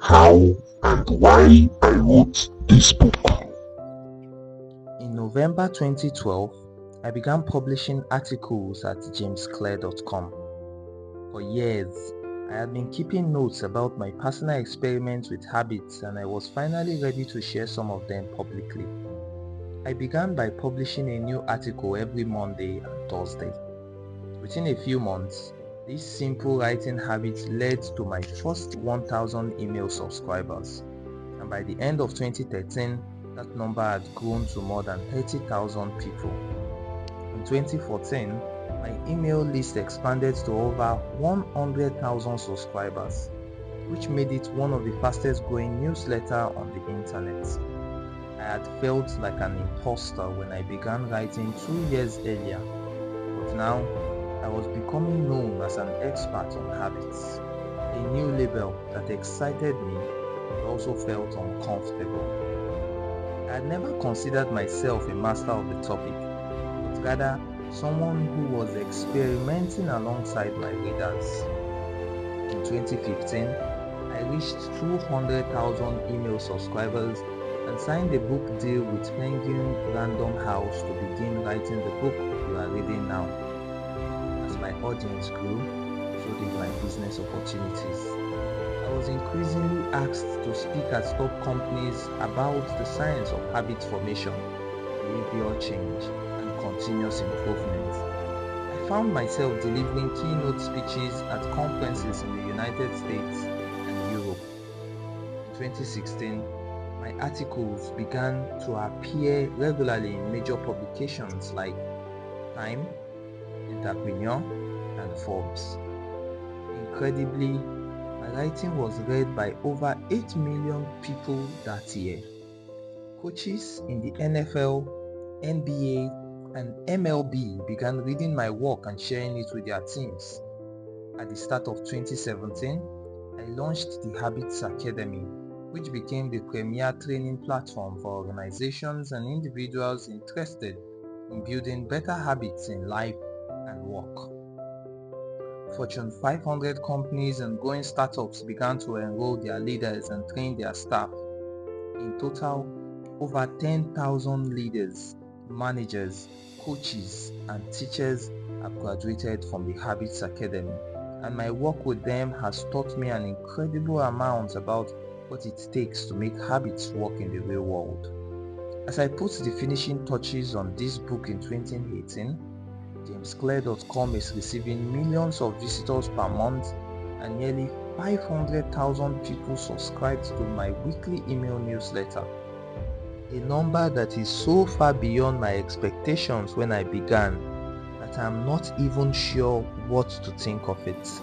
how and why I wrote this book. In November 2012, I began publishing articles at jamesclair.com. For years, I had been keeping notes about my personal experiments with habits, and I was finally ready to share some of them publicly. I began by publishing a new article every Monday and Thursday. Within a few months, this simple writing habit led to my first 1,000 email subscribers, and by the end of 2013, that number had grown to more than 30,000 people. In 2014, my email list expanded to over 100,000 subscribers, which made it one of the fastest growing newsletters on the internet. I had felt like an imposter when I began writing 2 years earlier, but now I was becoming known as an expert on habits, a new label that excited me but also felt uncomfortable. I had never considered myself a master of the topic, but rather someone who was experimenting alongside my readers. In 2015, I reached 200,000 email subscribers and signed a book deal with Penguin Random House to begin writing the book you are reading now. As my audience grew, so did my business opportunities. I was increasingly asked to speak at top companies about the science of habit formation, behavior change, and continuous improvement. I found myself delivering keynote speeches at conferences in the United States and Europe. In 2016, my articles began to appear regularly in major publications like Time, Entrepreneur, and Forbes. Incredibly, my writing was read by over 8 million people that year. Coaches in the NFL, NBA, and MLB began reading my work and sharing it with their teams. At the start of 2017, I launched the Habits Academy, which became the premier training platform for organizations and individuals interested in building better habits in life and work. Fortune 500 companies and growing startups began to enroll their leaders and train their staff. In total, over 10,000 leaders, managers, coaches, and teachers have graduated from the Habits Academy, and my work with them has taught me an incredible amount about what it takes to make habits work in the real world. As I put the finishing touches on this book in 2018, jamesclair.com is receiving millions of visitors per month, and nearly 500,000 people subscribed to my weekly email newsletter, a number that is so far beyond my expectations when I began that I am not even sure what to think of it.